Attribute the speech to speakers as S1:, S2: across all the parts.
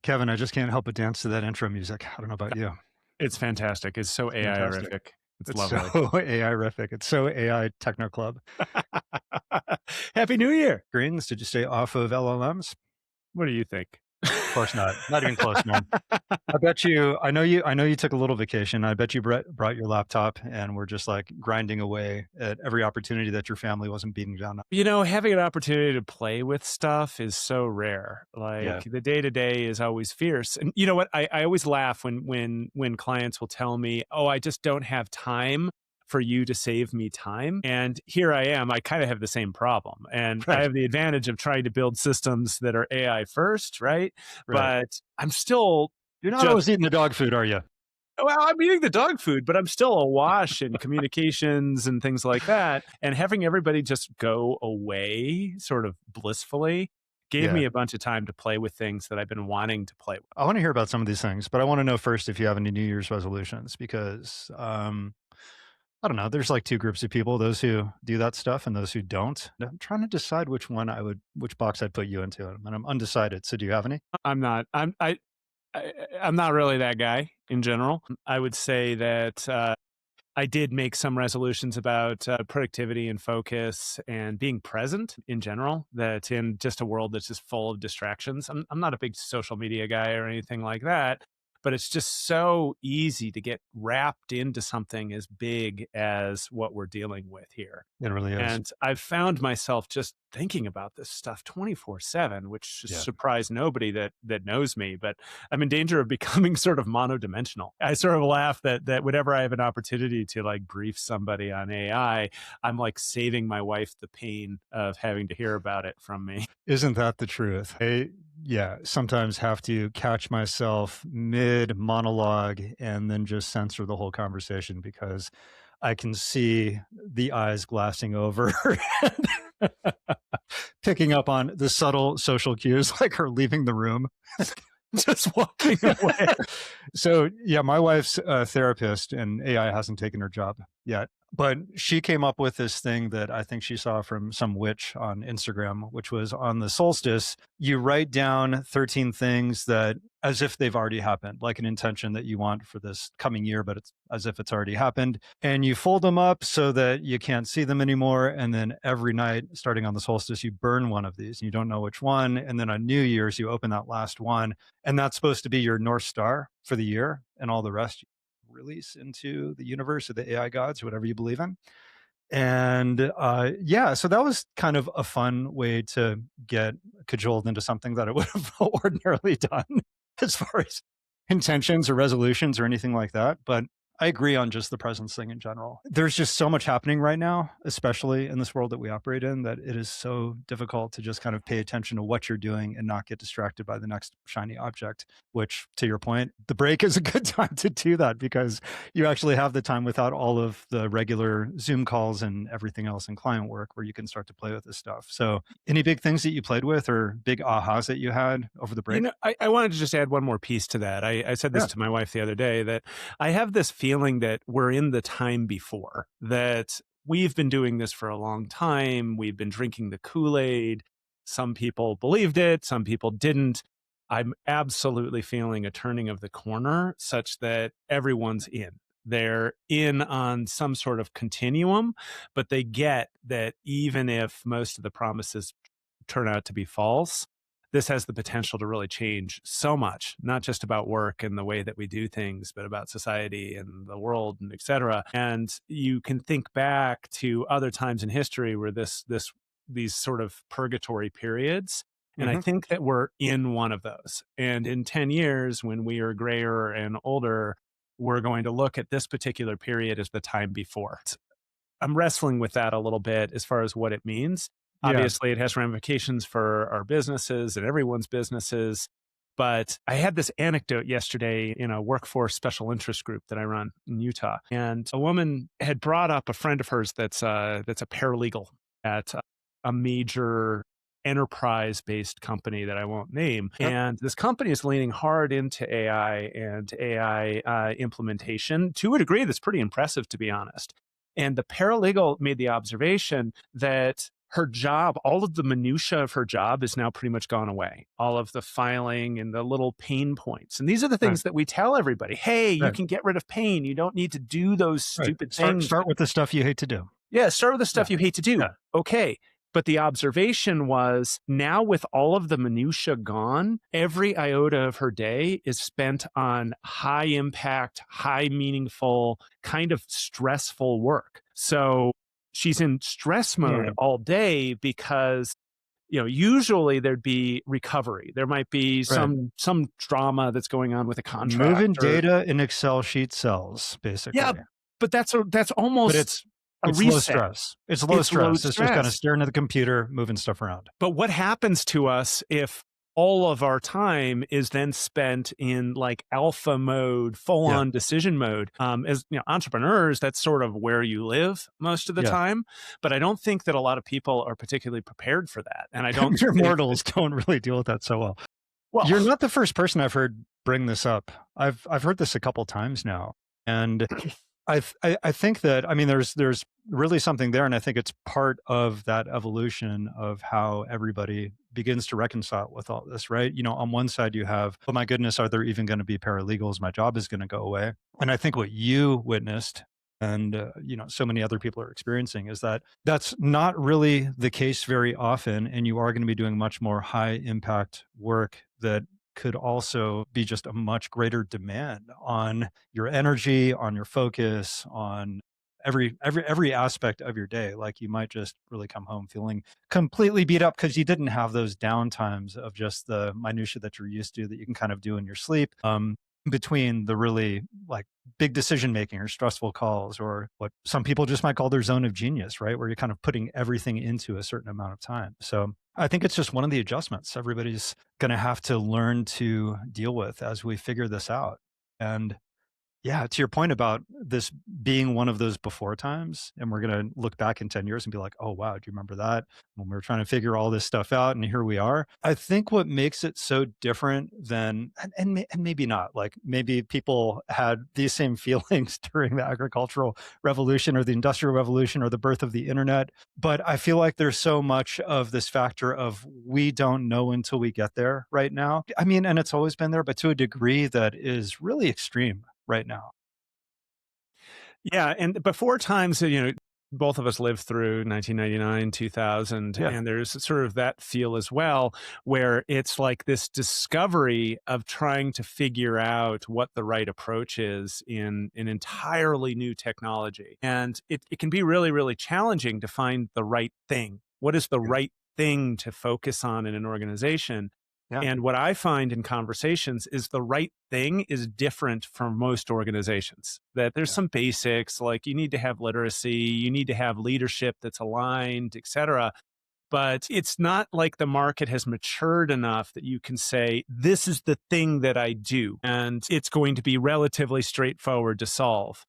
S1: Kevin, I just can't help but dance to that intro music. I don't know about you.
S2: It's fantastic. It's so
S1: Fantastic.
S2: AI-rific. It's
S1: It's so
S2: lovely.
S1: AI-rific. It's so AI Techno Club.
S2: Happy New Year.
S1: Greens, did you stay off of LLMs?
S2: What do you think?
S1: Of course not. Not even close, man. I know you took a little vacation. I bet you brought your laptop and were just like grinding away at every opportunity that your family wasn't beating down on.
S2: You know, having an opportunity to play with stuff is so rare.
S1: Yeah.
S2: Like the day-to-day is always fierce. And you know what? I always laugh when clients will tell me, "Oh, I just don't have time for you to save me time." And here I am, I kind of have the same problem. And I
S1: Right.
S2: have the advantage of trying to build systems that are AI first, right?
S1: Right.
S2: But I'm still
S1: You're not
S2: just
S1: always eating the dog food, are you?
S2: well, I'm eating the dog food, but I'm still awash in communications and things like that. And having everybody just go away sort of blissfully gave
S1: Yeah.
S2: me a bunch of time to play with things that I've been wanting to play with.
S1: I want to hear about some of these things, but I want to know first if you have any New Year's resolutions because I don't know. There's like two groups of people, those who do that stuff and those who don't. I'm trying to decide which box I'd put you into. And I'm undecided. So do you have any?
S2: I'm not, I'm not really that guy in general. I would say that I did make some resolutions about productivity and focus and being present in general, that in just a world that's just full of distractions. I'm not a big social media guy or anything like that, but it's just so easy to get wrapped into something as big as what we're dealing with here.
S1: It really is.
S2: And I've found myself just thinking about this stuff 24/7, which should
S1: Yeah.
S2: surprise nobody that knows me, but I'm in danger of becoming sort of monodimensional. I sort of laugh that whenever I have an opportunity to like brief somebody on AI, I'm like saving my wife the pain of having to hear about it from me.
S1: Isn't that the truth? Yeah, sometimes have to catch myself mid monologue and then just censor the whole conversation because I can see the eyes glassing over, picking up on the subtle social cues, like her leaving the room.
S2: Just walking away.
S1: So, yeah, my wife's a therapist and AI hasn't taken her job yet. But she came up with this thing that I think she saw from some witch on Instagram, which was on the solstice, you write down 13 things that as if they've already happened, like an intention that you want for this coming year, but it's as if it's already happened. And you fold them up so that you can't see them anymore. And then every night, starting on the solstice, you burn one of these and you don't know which one. And then on New Year's, you open that last one. And that's supposed to be your North Star for the year, and all the rest release into the universe or the AI gods, whatever you believe in. And yeah, so that was kind of a fun way to get cajoled into something that I would have ordinarily done as far as intentions or resolutions or anything like that. But I agree on just the presence thing in general. There's just so much happening right now, especially in this world that we operate in, that it is so difficult to just kind of pay attention to what you're doing and not get distracted by the next shiny object, which, to your point, the break is a good time to do that because you actually have the time without all of the regular Zoom calls and everything else in client work where you can start to play with this stuff. So any big things that you played with or big ahas that you had over the break?
S2: You know, I wanted to just add one more piece to that. I said this
S1: Yeah.
S2: to my wife the other day, that I have this feeling that we're in the time before, that we've been doing this for a long time. We've been drinking the Kool-Aid. Some people believed it, some people didn't. I'm absolutely feeling a turning of the corner such that everyone's in. They're in on some sort of continuum, but they get that even if most of the promises turn out to be false, this has the potential to really change so much, not just about work and the way that we do things, but about society and the world and et cetera. And you can think back to other times in history where these sort of purgatory periods. And I
S1: Hmm.
S2: think that we're in one of those. And in 10 years, when we are grayer and older, we're going to look at this particular period as the time before. I'm wrestling with that a little bit as far as what it means.
S1: Yeah.
S2: Obviously, it has ramifications for our businesses and everyone's businesses. But I had this anecdote yesterday in a workforce special interest group that I run in Utah. And a woman had brought up a friend of hers that's a paralegal at a major enterprise-based company that I won't name.
S1: Yep.
S2: And this company is leaning hard into AI and AI implementation to a degree that's pretty impressive, to be honest. And the paralegal made the observation that her job, all of the minutia of her job is now pretty much gone away. All of the filing and the little pain points. And these are the
S1: Right.
S2: things that we tell everybody. Hey, you
S1: Right.
S2: can get rid of pain. You don't need to do those
S1: Right.
S2: stupid
S1: Start
S2: things.
S1: start with the stuff you hate to do.
S2: Yeah, start with the
S1: Yeah.
S2: stuff you hate to do.
S1: Yeah.
S2: Okay. But the observation was now with all of the minutia gone, every iota of her day is spent on high impact, high meaningful, kind of stressful work. So she's in stress mode
S1: Yeah.
S2: all day because usually there'd be recovery. There might be
S1: Right.
S2: some drama that's going on with a contract
S1: Moving
S2: or
S1: data in Excel sheet cells,
S2: yeah,
S1: basically.
S2: but that's
S1: But
S2: almost a
S1: it's low
S2: reset.
S1: stress. It's low
S2: It's low
S1: stress. It's just kinda
S2: stress.
S1: staring at the computer, moving stuff around.
S2: But what happens to us if all of our time is then spent in like alpha mode, full
S1: Yeah.
S2: on decision mode? As entrepreneurs, that's sort of where you live most of the
S1: Yeah.
S2: time. But I don't think that a lot of people are particularly prepared for that. And I don't
S1: Mere
S2: think
S1: mortals don't really deal with that so well.
S2: well,
S1: You're not the first person I've heard bring this up. I've heard this a couple times now, and I think that I mean there's really something there, and I think it's part of that evolution of how everybody begins to reconcile with all this, right? On one side you have, oh my goodness, are there even going to be paralegals? My job is going to go away, and I think what you witnessed. And so many other people are experiencing is that that's not really the case very often, and you are going to be doing much more high impact work that could also be just a much greater demand on your energy, on your focus, on every aspect of your day. Like you might just really come home feeling completely beat up because you didn't have those downtimes of just the minutia that you're used to that you can kind of do in your sleep. Between the really like big decision making or stressful calls, or what some people just might call their zone of genius, right? Where you're kind of putting everything into a certain amount of time. So I think it's just one of the adjustments everybody's going to have to learn to deal with as we figure this out. And yeah, to your point about this being one of those before times, and we're going to look back in 10 years and be like, oh, wow, do you remember that when we were trying to figure all this stuff out? And here we are. I think what makes it so different than, and maybe not, like maybe people had these same feelings during the agricultural revolution or the industrial revolution or the birth of the internet. But I feel like there's so much of this factor of we don't know until we get there right now. I mean, and it's always been there, but to a degree that is really extreme right now.
S2: yeah. And before times, both of us lived through 1999, 2000,
S1: Yeah.
S2: and there's sort of that feel as well, where it's like this discovery of trying to figure out what the right approach is in an entirely new technology. And it can be really, really challenging to find the right thing. What is the
S1: Yeah.
S2: right thing to focus on in an organization?
S1: Yeah.
S2: And what I find in conversations is the right thing is different for most organizations. That there's
S1: Yeah.
S2: some basics, like you need to have literacy, you need to have leadership that's aligned, et cetera. But it's not like the market has matured enough that you can say, this is the thing that I do, and it's going to be relatively straightforward to solve.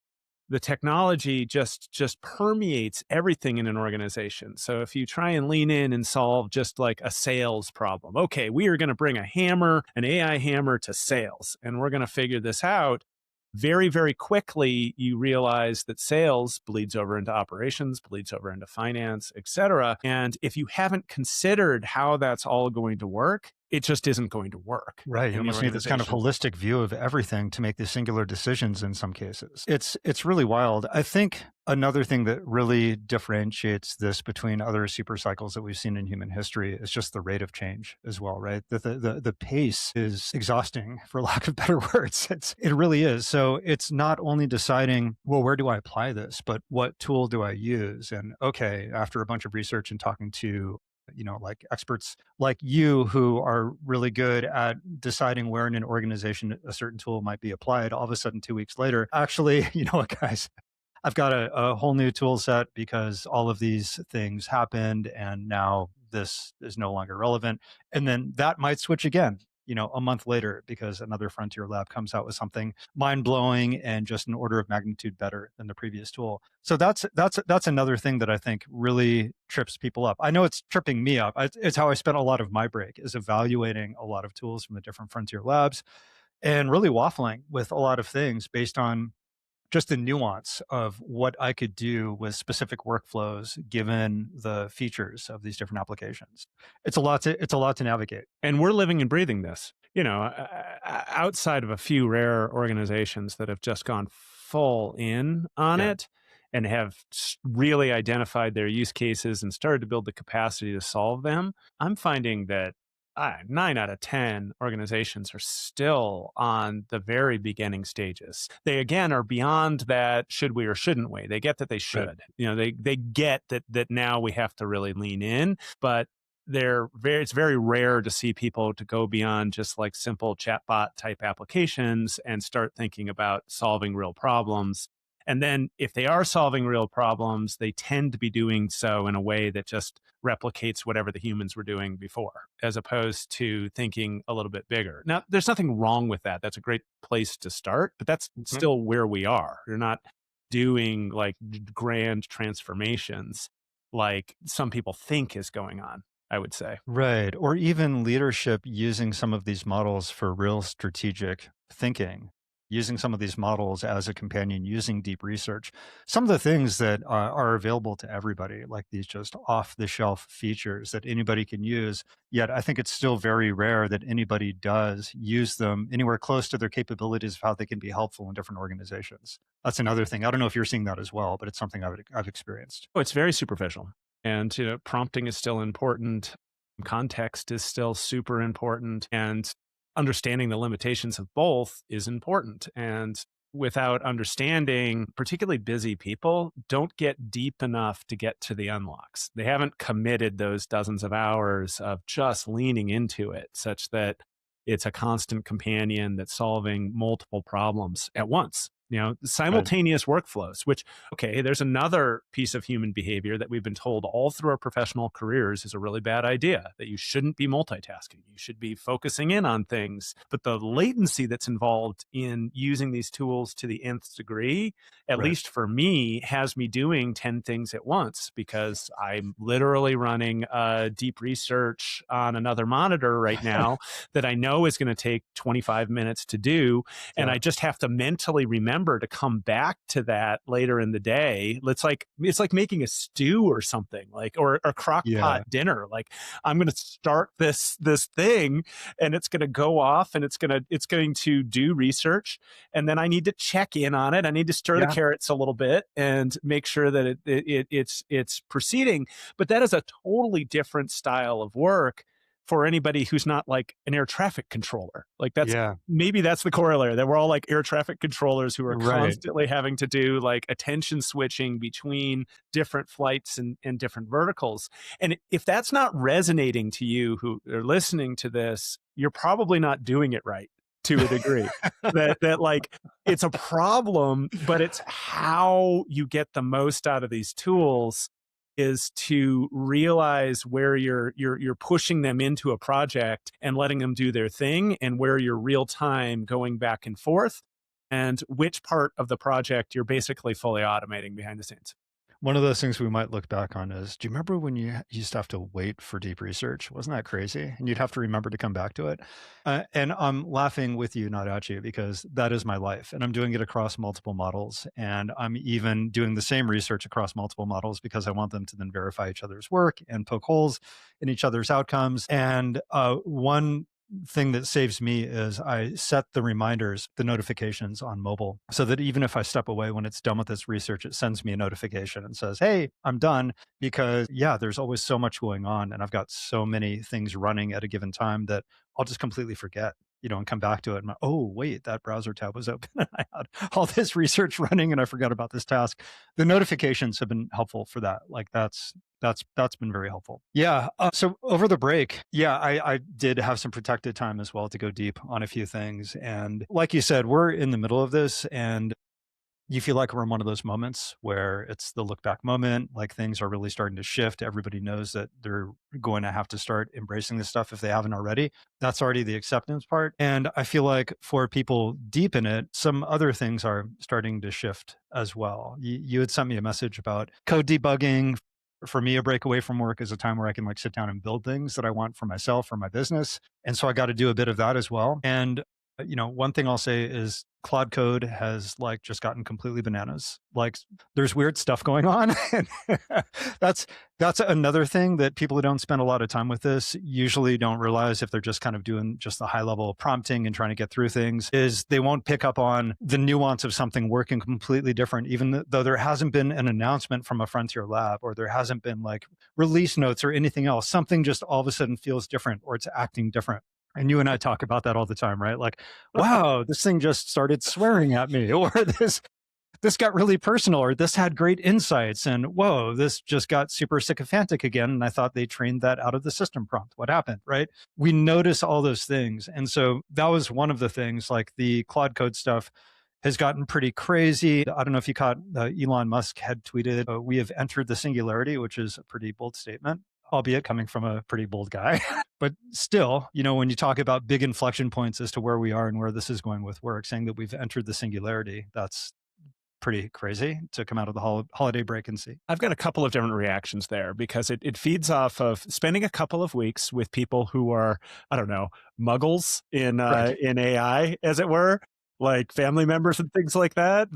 S2: The technology just permeates everything in an organization. So if you try and lean in and solve just like a sales problem, okay, we are going to bring a hammer, an AI hammer to sales, and we're going to figure this out. Very, very quickly, you realize that sales bleeds over into operations, bleeds over into finance, et cetera. And if you haven't considered how that's all going to work, it just isn't going to work
S1: Right. You
S2: in the
S1: almost need this kind of
S2: organization.
S1: holistic view of everything to make these singular decisions in some cases. It's really wild. I think another thing that really differentiates this between other super cycles that we've seen in human history is just the rate of change as well, right? The pace is exhausting, for lack of better words. It really is. So it's not only deciding, well, where do I apply this, but what tool do I use? And okay, after a bunch of research and talking to like experts like you who are really good at deciding where in an organization a certain tool might be applied, all of a sudden 2 weeks later, actually, you know what, guys, I've got a whole new tool set because all of these things happened and now this is no longer relevant. And then that might switch again, a month later because another frontier lab comes out with something mind blowing and just an order of magnitude better than the previous tool. So that's another thing that I think really trips people up. I know it's tripping me up. It's how I spent a lot of my break is evaluating a lot of tools from the different frontier labs and really waffling with a lot of things based on just the nuance of what I could do with specific workflows given the features of these different applications. It's a lot to navigate.
S2: And we're living and breathing this. Outside of a few rare organizations that have just gone full in on
S1: Yeah.
S2: it and have really identified their use cases and started to build the capacity to solve them, I'm finding that 9 out of 10 organizations are still on the very beginning stages. They again are beyond that should we or shouldn't we. They get that they
S1: Right.
S2: should. They get that now we have to really lean in, but it's very rare to see people to go beyond just like simple chatbot type applications and start thinking about solving real problems. And then if they are solving real problems, they tend to be doing so in a way that just replicates whatever the humans were doing before, as opposed to thinking a little bit bigger. Now, there's nothing wrong with that. That's a great place to start, but that's
S1: Mhm.
S2: still where we are. You're not doing like grand transformations like some people think is going on, I would say.
S1: Right. Or even leadership using some of these models for real strategic thinking, using some of these models as a companion, using deep research. Some of the things that are available to everybody, like these just off the shelf features that anybody can use. Yet I think it's still very rare that anybody does use them anywhere close to their capabilities of how they can be helpful in different organizations. That's another thing. I don't know if you're seeing that as well, but it's something I've experienced.
S2: Oh, it's very superficial. And prompting is still important. Context is still super important. And understanding the limitations of both is important. And without understanding, particularly busy people don't get deep enough to get to the unlocks. They haven't committed those dozens of hours of just leaning into it such that it's a constant companion that's solving multiple problems at once.
S1: Right.
S2: Simultaneous workflows, which, okay, there's another piece of human behavior that we've been told all through our professional careers is a really bad idea, that you shouldn't be multitasking. You should be focusing in on things. But the latency that's involved in using these tools to the nth degree, at
S1: Right.
S2: least for me, has me doing 10 things at once because I'm literally running deep research on another monitor right now that I know is going to take 25 minutes to do. And
S1: Yeah.
S2: I just have to mentally remember to come back to that later in the day. It's like making a stew or something, like or a crock pot
S1: Yeah.
S2: dinner. Like I'm going to start this thing, and it's going to go off, and it's going to do research, and then I need to check in on it. I need to stir the
S1: Yeah.
S2: carrots a little bit and make sure that it's proceeding. But that is a totally different style of work for anybody who's not like an air traffic controller. Like
S1: Yeah.
S2: maybe that's the corollary, that we're all like air traffic controllers who are
S1: Right.
S2: constantly having to do like attention switching between different flights and different verticals. And if that's not resonating to you who are listening to this, you're probably not doing it right to a degree. That like it's a problem, but it's how you get the most out of these tools is to realize where you're pushing them into a project and letting them do their thing, and where you're real time going back and forth, and which part of the project you're basically fully automating behind the scenes.
S1: One of those things we might look back on is, do you remember when you used to have to wait for deep research? Wasn't that crazy? And you'd have to remember to come back to it. And I'm laughing with you, not at you, because that is my life. And I'm doing it across multiple models. And I'm even doing the same research across multiple models because I want them to then verify each other's work and poke holes in each other's outcomes. And one thing that saves me is I set the reminders, the notifications on mobile, so that even if I step away when it's done with its research, it sends me a notification and says, hey, I'm done. Because yeah, there's always so much going on. And I've got so many things running at a given time that I'll just completely forget, and come back to it. And oh, wait, that browser tab was open. And I had all this research running and I forgot about this task. The notifications have been helpful for that. Like that's been very helpful. Yeah. So over the break, yeah, I did have some protected time as well to go deep on a few things. And like you said, we're in the middle of this, and you feel like we're in one of those moments where it's the look back moment, like things are really starting to shift. Everybody knows that they're going to have to start embracing this stuff if they haven't already. That's already the acceptance part. And I feel like for people deep in it, some other things are starting to shift as well. You had sent me a message about code debugging. For me, a break away from work is a time where I can like sit down and build things that I want for myself or my business. And so I got to do a bit of that as well. And One thing I'll say is Claude Code has like just gotten completely bananas. Like there's weird stuff going on. And that's that's another thing that people who don't spend a lot of time with this usually don't realize if they're just kind of doing just the high level prompting and trying to get through things is they won't pick up on the nuance of something working completely different, even though there hasn't been an announcement from a frontier lab or there hasn't been like release notes or anything else. Something just all of a sudden feels different or it's acting different. And you and I talk about that all the time, right? Like, wow, this thing just started swearing at me, or this got really personal, or this had great insights, and whoa, this just got super sycophantic again. And I thought they trained that out of the system prompt. What happened, right? We notice all those things. And so that was one of the things, like the Claude Code stuff has gotten pretty crazy. I don't know if you caught Elon Musk had tweeted, we have entered the singularity, which is a pretty bold statement, albeit coming from a pretty bold guy. But still, when you talk about big inflection points as to where we are and where this is going with work, saying that we've entered the singularity, that's pretty crazy to come out of the holiday break and see.
S2: I've got a couple of different reactions there because it feeds off of spending a couple of weeks with people who are, I don't know, muggles in AI, as it were, like family members and things like that,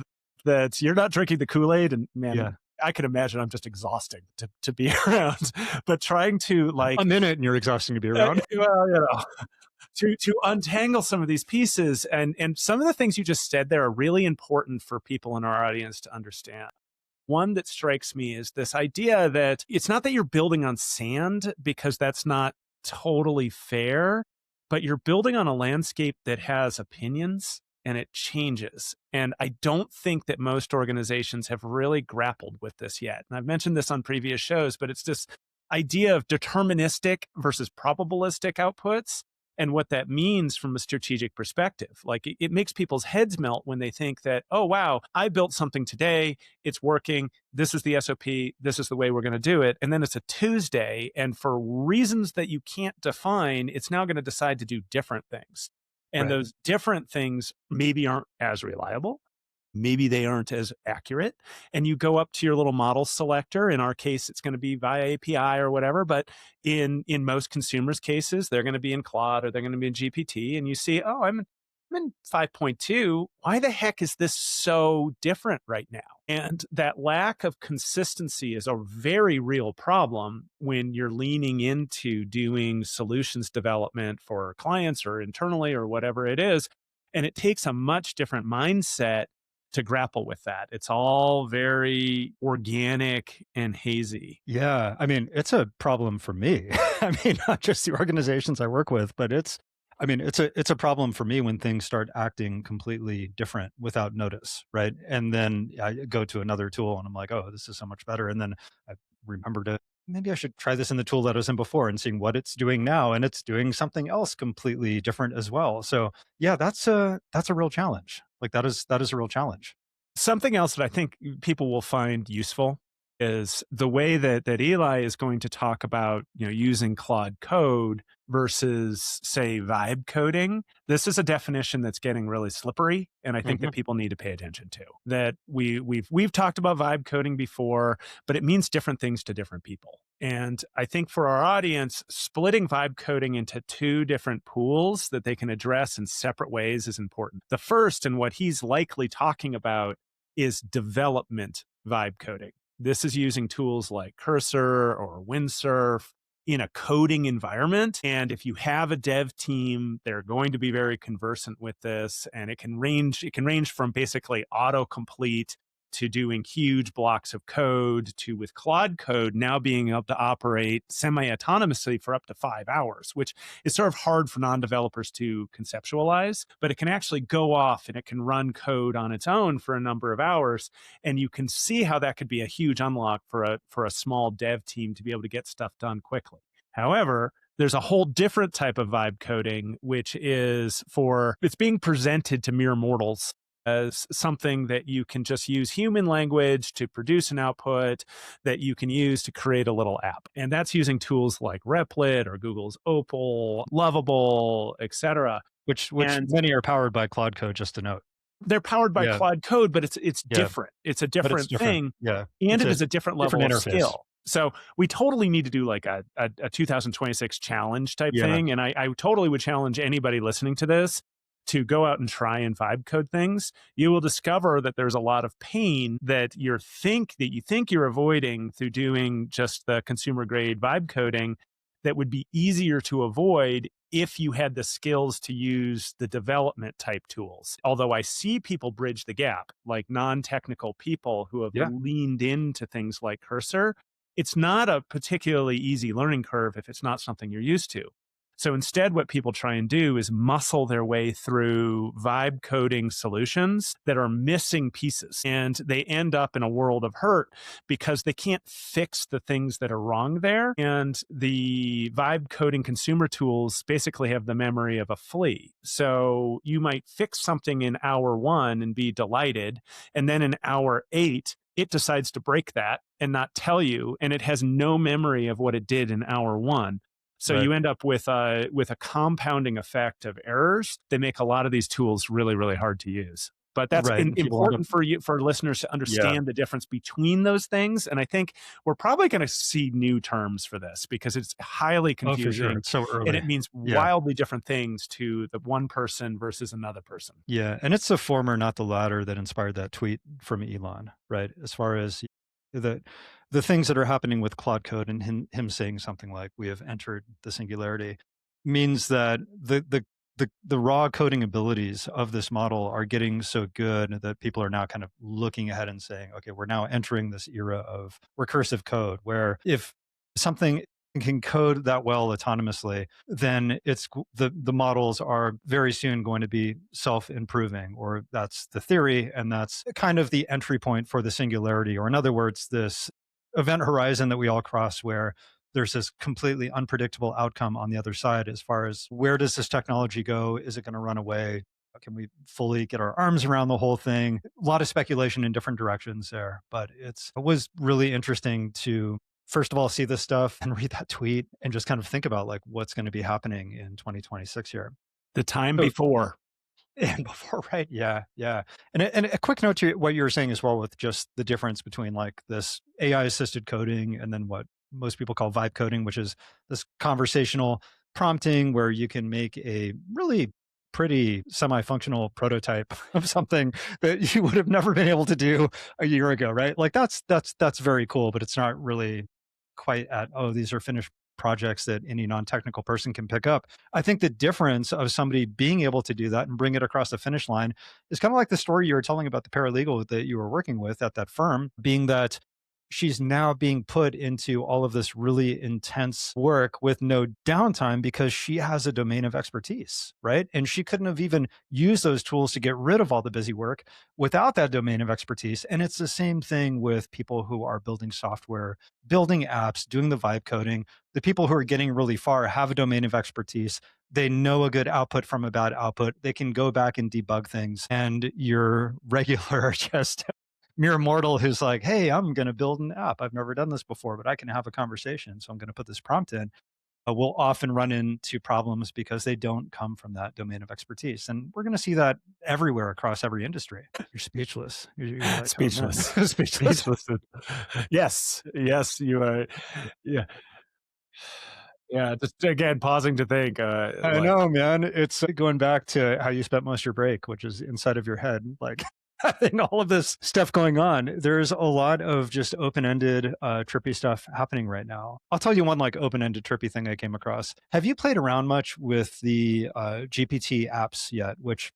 S2: that you're not drinking the Kool-Aid. And man,
S1: Yeah.
S2: I can imagine I'm just exhausting to be around, but trying to like
S1: a minute and you're exhausting to be around.
S2: Well, to untangle some of these pieces and some of the things you just said there are really important for people in our audience to understand. One that strikes me is this idea that it's not that you're building on sand, because that's not totally fair, but you're building on a landscape that has opinions and it changes. And I don't think that most organizations have really grappled with this yet. And I've mentioned this on previous shows, but it's this idea of deterministic versus probabilistic outputs and what that means from a strategic perspective. Like it makes people's heads melt when they think that, oh, wow, I built something today. It's working. This is the SOP. This is the way we're going to do it. And then it's a Tuesday. And for reasons that you can't define, it's now going to decide to do different things. And those different things maybe aren't as reliable. Maybe they aren't as accurate. And you go up to your little model selector. In our case, it's going to be via API or whatever. But in most consumers' cases, they're going to be in Claude or they're going to be in GPT. And you see, oh, I'm in 5.2. Why the heck is this so different right now? And that lack of consistency is a very real problem when you're leaning into doing solutions development for clients or internally or whatever it is. And it takes a much different mindset to grapple with that. It's all very organic and hazy.
S1: Yeah. I mean, it's a problem for me. I mean, not just the organizations I work with, but it's a problem for me when things start acting completely different without notice, right? And then I go to another tool and I'm like, oh, this is so much better. And then I remember to maybe I should try this in the tool that I was in before and seeing what it's doing now, and it's doing something else completely different as well. So yeah, that's a real challenge. Like that is a real challenge.
S2: Something else that I think people will find useful is the way that Eli is going to talk about, using Claude Code versus, say, vibe coding. This is a definition that's getting really slippery, and I think that people need to pay attention to. That we've talked about vibe coding before, but it means different things to different people. And I think for our audience, splitting vibe coding into two different pools that they can address in separate ways is important. The first, and what he's likely talking about, is development vibe coding. This is using tools like Cursor or Windsurf in a coding environment. And if you have a dev team, they're going to be very conversant with this. And it can range from basically autocomplete to doing huge blocks of code to, with Claude Code, now being able to operate semi-autonomously for up to 5 hours, which is sort of hard for non-developers to conceptualize, but it can actually go off and it can run code on its own for a number of hours. And you can see how that could be a huge unlock for a small dev team to be able to get stuff done quickly. However, there's a whole different type of vibe coding, which is it's being presented to mere mortals as something that you can just use human language to produce an output that you can use to create a little app. And that's using tools like Replit or Google's Opal, Lovable, etc.
S1: Which many are powered by Claude Code, just to note.
S2: They're powered by Claude Code, but it's different. It's a different thing.
S1: Yeah.
S2: And it is a different level of skill. So we totally need to do like a 2026 challenge type thing. And I totally would challenge anybody listening to this to go out and try and vibe code things, you will discover that there's a lot of pain that you think you're avoiding through doing just the consumer grade vibe coding that would be easier to avoid if you had the skills to use the development type tools. Although I see people bridge the gap, like non-technical people who have
S1: Yeah.
S2: leaned into things like Cursor. It's not a particularly easy learning curve if it's not something you're used to. So instead, what people try and do is muscle their way through vibe coding solutions that are missing pieces. And they end up in a world of hurt because they can't fix the things that are wrong there. And the vibe coding consumer tools basically have the memory of a flea. So you might fix something in hour 1 and be delighted. And then in hour 8, it decides to break that and not tell you. And it has no memory of what it did in hour 1. So
S1: Right.
S2: you end up with a compounding effect of errors that make a lot of these tools really, really hard to use. But that's
S1: Right. And people end up,
S2: important for listeners to
S1: yeah.
S2: understand the difference between those things. And I think we're probably going to see new terms for this because it's highly
S1: Oh, for sure.
S2: confusing
S1: It's so
S2: and
S1: early.
S2: it means
S1: Yeah.
S2: wildly different things to the one person versus another person.
S1: Yeah. And it's the former, not the latter, that inspired that tweet from Elon, right? As far as the the things that are happening with Claude Code and him saying something like "we have entered the singularity" means that the raw coding abilities of this model are getting so good that people are now kind of looking ahead and saying, okay, we're now entering this era of recursive code where if something can code that well autonomously, then the models are very soon going to be self-improving, or that's the theory, and that's kind of the entry point for the singularity, or in other words, this event horizon that we all cross where there's this completely unpredictable outcome on the other side as far as where does this technology go? Is it going to run away? Can we fully get our arms around the whole thing? A lot of speculation in different directions there, but it was really interesting to first of all see this stuff and read that tweet and just kind of think about like what's going to be happening in 2026 here.
S2: The time
S1: So
S2: before.
S1: and before, right? Yeah, yeah. And a quick note to what you were saying as well with just the difference between like this AI assisted coding and then what most people call vibe coding, which is this conversational prompting where you can make a really pretty semi-functional prototype of something that you would have never been able to do a year ago, right? Like that's very cool, but it's not really quite at, oh, these are finished projects that any non-technical person can pick up. I think the difference of somebody being able to do that and bring it across the finish line is kind of like the story you were telling about the paralegal that you were working with at that firm, being that she's now being put into all of this really intense work with no downtime because she has a domain of expertise, right? And she couldn't have even used those tools to get rid of all the busy work without that domain of expertise. And it's the same thing with people who are building software, building apps, doing the vibe coding. The people who are getting really far have a domain of expertise. They know a good output from a bad output. They can go back and debug things. And your regular, just mere mortal who's like, hey, I'm going to build an app. I've never done this before, but I can have a conversation. So I'm going to put this prompt in. Will often run into problems because they don't come from that domain of expertise. And we're going to see that everywhere across every industry. You're speechless. You're like,
S2: Speechless.
S1: oh, speechless.
S2: Speechless. Yes. Yes, you are. Yeah. Yeah. Just again, pausing to think.
S1: I know, man. It's going back to how you spent most of your break, which is inside of your head. Like, having all of this stuff going on, there's a lot of just open-ended, trippy stuff happening right now. I'll tell you one like open-ended trippy thing I came across. Have you played around much with the GPT apps yet? Which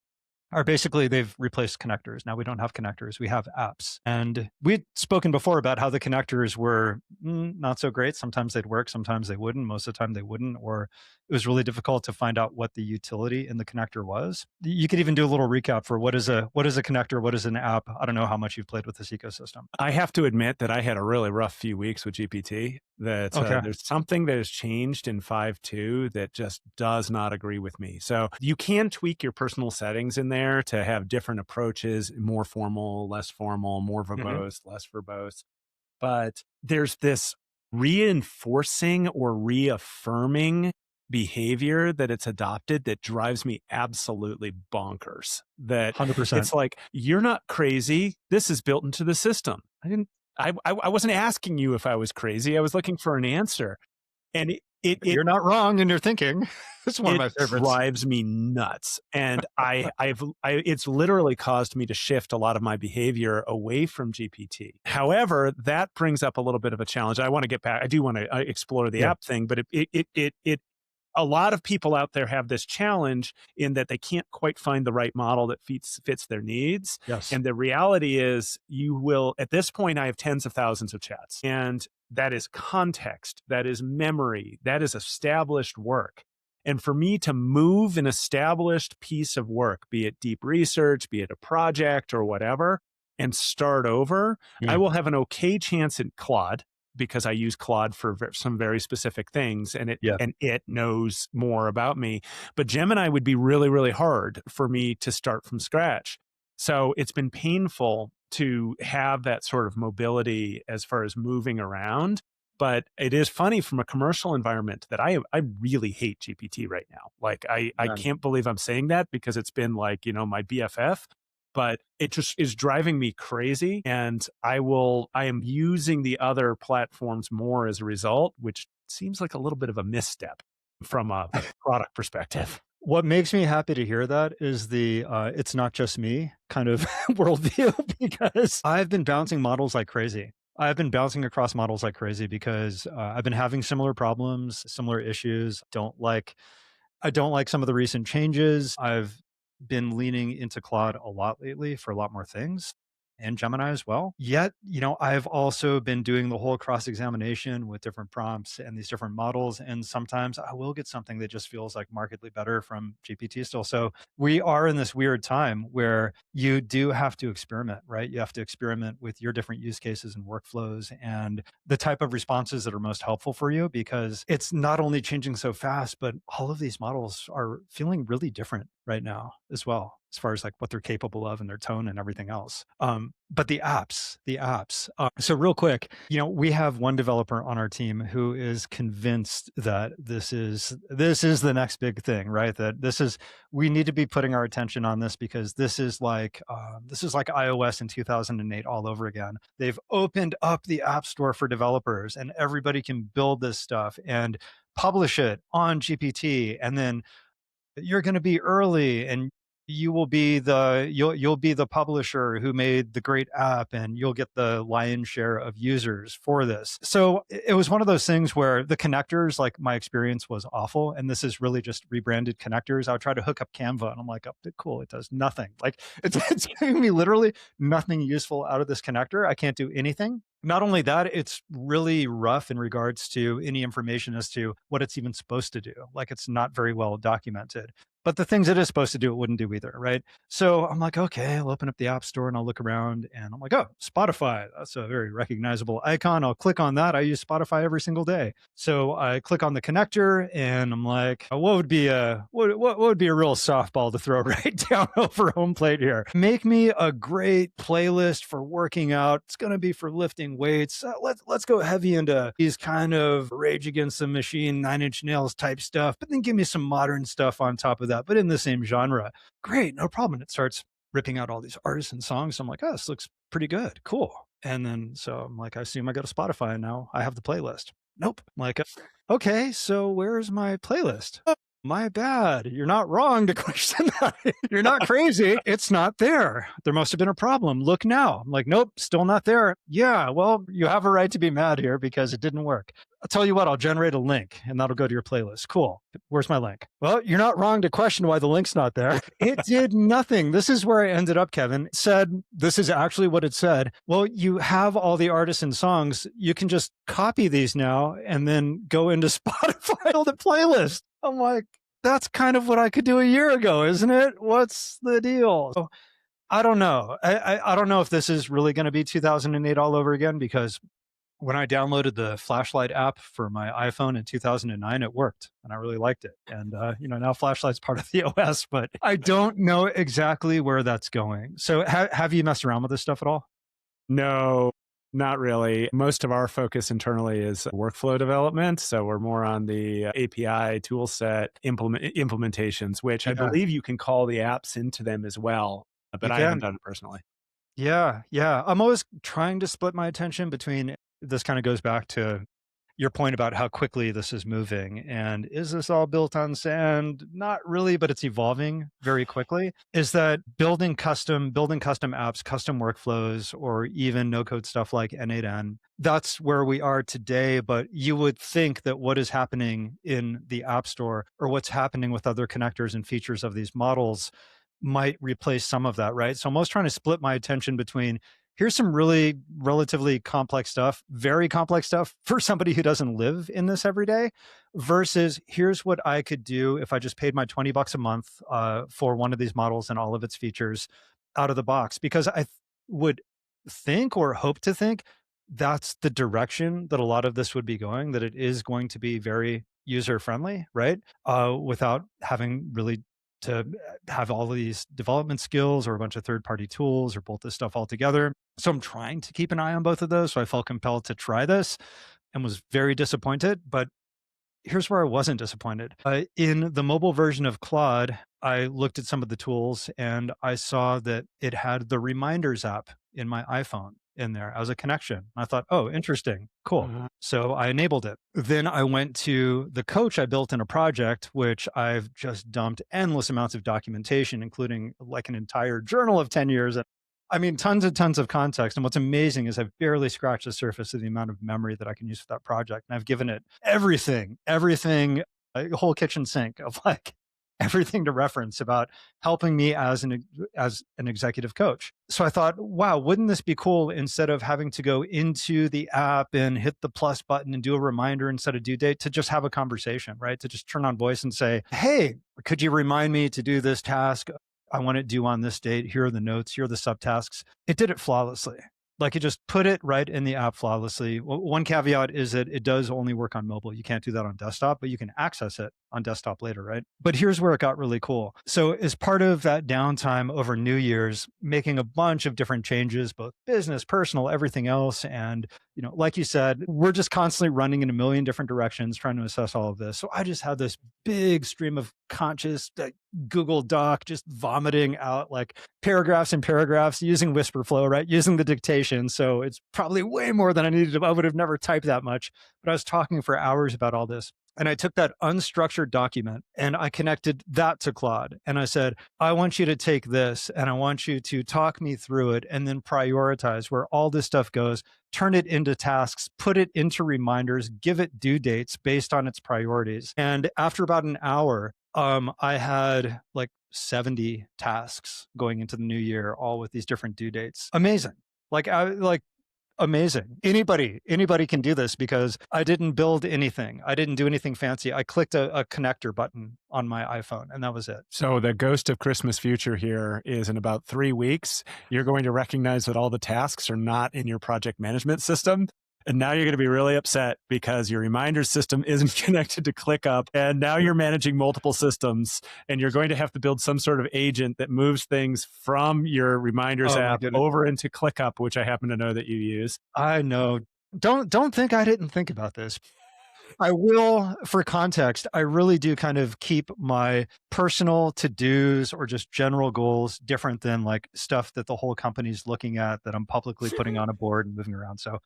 S1: are basically they've replaced connectors. Now we don't have connectors, we have apps. And we'd spoken before about how the connectors were not so great. Sometimes they'd work, sometimes they wouldn't. Most of the time they wouldn't, or it was really difficult to find out what the utility in the connector was. You could even do a little recap for what is a connector, what is an app. I don't know how much you've played with this ecosystem.
S2: I have to admit that I had a really rough few weeks with GPT. That there's something that has changed in 5.2 that just does not agree with me. So you can tweak your personal settings in there to have different approaches, more formal, less formal, more verbose, less verbose. But there's this reinforcing or reaffirming behavior that it's adopted that drives me absolutely bonkers. That
S1: 100%.
S2: It's like, you're not crazy. This is built into the system. I wasn't asking you if I was crazy. I was looking for an answer. And it
S1: You're not wrong in your thinking. It's one of
S2: it
S1: my favorites.
S2: drives me nuts. And it's literally caused me to shift a lot of my behavior away from GPT. However, that brings up a little bit of a challenge. I want to get back. I do want to explore the
S1: Yeah.
S2: app thing, but a lot of people out there have this challenge in that they can't quite find the right model that fits their needs.
S1: Yes.
S2: And the reality is, you will, at this point, I have tens of thousands of chats, and that is context, that is memory, that is established work. And for me to move an established piece of work, be it deep research, be it a project or whatever, and start over, I
S1: Mm.
S2: will have an okay chance in Claude, because I use Claude for some very specific things, and
S1: Yeah.
S2: it knows more about me. But Gemini would be really, really hard for me to start from scratch. So it's been painful to have that sort of mobility as far as moving around. But it is funny from a commercial environment that I really hate GPT right now. Like I
S1: Man.
S2: can't believe I'm saying that, because it's been like, my BFF, but it just is driving me crazy. And I am using the other platforms more as a result, which seems like a little bit of a misstep from a product perspective.
S1: What makes me happy to hear that is the it's not just me kind of worldview, because I've been bouncing models like crazy. I've been bouncing across models like crazy because I've been having similar problems, similar issues. I don't like some of the recent changes. I've been leaning into Claude a lot lately for a lot more things, and Gemini as well. Yet, I've also been doing the whole cross examination with different prompts and these different models. And sometimes I will get something that just feels like markedly better from GPT still. So we are in this weird time where you do have to experiment, right? You have to experiment with your different use cases and workflows and the type of responses that are most helpful for you, because it's not only changing so fast, but all of these models are feeling really different right now as well, as far as like what they're capable of and their tone and everything else. But the apps. So real quick, we have one developer on our team who is convinced that this is the next big thing, right? That we need to be putting our attention on this, because this is like iOS in 2008 all over again. They've opened up the App Store for developers, and everybody can build this stuff and publish it on GPT, and then you're going to be early, and you'll be the publisher who made the great app, and you'll get the lion's share of users for this. So it was one of those things where the connectors, like my experience was awful, and this is really just rebranded connectors. I would try to hook up Canva, and I'm like, oh, cool, it does nothing. Like it's giving me literally nothing useful out of this connector. I can't do anything. Not only that, it's really rough in regards to any information as to what it's even supposed to do. Like it's not very well documented. But the things it is supposed to do, it wouldn't do either, right? So I'm like, okay, I'll open up the App Store and I'll look around, and I'm like, oh, Spotify. That's a very recognizable icon. I'll click on that. I use Spotify every single day. So I click on the connector, and I'm like, what would be a real softball to throw right down over home plate here? Make me a great playlist for working out. It's going to be for lifting weights. Let's go heavy into these kind of Rage Against the Machine, Nine Inch Nails type stuff, but then give me some modern stuff on top of that, but in the same genre. Great, no problem. It starts ripping out all these artists and songs. So I'm like, oh, this looks pretty good. Cool. And then so I'm like, I assume I go to Spotify, and now I have the playlist. Nope. I'm like, okay, so where's my playlist? Oh, my bad. You're not wrong to question that. You're not crazy. It's not there. There must have been a problem. Look now. I'm like, nope, still not there. Yeah, well, you have a right to be mad here because it didn't work. I'll tell you what, I'll generate a link, and that'll go to your playlist. Cool. Where's my link? Well, you're not wrong to question why the link's not there. It did nothing. This is where I ended up, Kevin. It said, this is actually what it said. Well, you have all the artists and songs. You can just copy these now and then go into Spotify, build a playlist. I'm like, that's kind of what I could do a year ago, isn't it? What's the deal? So, I don't know. I don't know if this is really going to be 2008 all over again, because when I downloaded the Flashlight app for my iPhone in 2009, it worked, and I really liked it. And, now Flashlight's part of the OS, but I don't know exactly where that's going. So have you messed around with this stuff at all?
S2: No, not really. Most of our focus internally is workflow development. So we're more on the API toolset implementations, which I
S1: Yeah,
S2: believe you can call the apps into them as well,
S1: you
S2: but I haven't
S1: can.
S2: done it personally.
S1: Yeah. I'm always trying to split my attention between, this kind of goes back to your point about how quickly this is moving and is this all built on sand? Not really, but it's evolving very quickly. Is that building custom apps, custom workflows, or even no code stuff like N8N. That's where we are today. But you would think that what is happening in the App Store or what's happening with other connectors and features of these models might replace some of that, right? So I'm always trying to split my attention between here's some really relatively complex stuff, very complex stuff for somebody who doesn't live in this every day, versus here's what I could do if I just paid my $20 a month for one of these models and all of its features out of the box. Because would think or hope to think that's the direction that a lot of this would be going, that it is going to be very user friendly, right? Without having really to have all of these development skills or a bunch of third-party tools or bolt this stuff all together. So I'm trying to keep an eye on both of those. So I felt compelled to try this and was very disappointed. But here's where I wasn't disappointed. In the mobile version of Claude, I looked at some of the tools and I saw that it had the Reminders app in my iPhone in there as a connection. I thought, oh, interesting, cool. So I enabled it. Then I went to the coach I built in a project, which I've just dumped endless amounts of documentation, including like an entire journal of 10 years. I mean, tons and tons of context. And what's amazing is I've barely scratched the surface of the amount of memory that I can use for that project. And I've given it everything, a whole kitchen sink of like everything to reference about helping me as an executive coach. So I thought, wow, wouldn't this be cool instead of having to go into the app and hit the plus button and do a reminder and set a due date to just have a conversation, right? To just turn on voice and say, hey, could you remind me to do this task? I want it due on this date. Here are the notes. Here are the subtasks. It did it flawlessly. Like it just put it right in the app flawlessly. One caveat is that it does only work on mobile. You can't do that on desktop, but you can access it on desktop later, right? But here's where it got really cool. So as part of that downtime over New Year's, making a bunch of different changes, both business, personal, everything else. And, you know, like you said, we're just constantly running in a million different directions, trying to assess all of this. So I just had this big stream of conscious Google Doc, just vomiting out like paragraphs and paragraphs using whisper flow, right? Using the dictation. So it's probably way more than I needed to. I would have never typed that much, but I was talking for hours about all this. And I took that unstructured document and I connected that to Claude. And I said, I want you to take this and I want you to talk me through it and then prioritize where all this stuff goes, turn it into tasks, put it into reminders, give it due dates based on its priorities. And after about an hour, I had like 70 tasks going into the new year, all with these different due dates. Amazing. Amazing. Anybody can do this because I didn't build anything. I didn't do anything fancy. I clicked a connector button on my iPhone and that was it.
S2: So the ghost of Christmas future here is in about 3 weeks, you're going to recognize that all the tasks are not in your project management system. And now you're going to be really upset because your reminder system isn't connected to ClickUp. And now you're managing multiple systems and you're going to have to build some sort of agent that moves things from your reminders app over into ClickUp, which I happen to know that you use.
S1: I know. Don't think I didn't think about this. I will, for context, I really do kind of keep my personal to-dos or just general goals different than like stuff that the whole company's looking at that I'm publicly putting on a board and moving around. So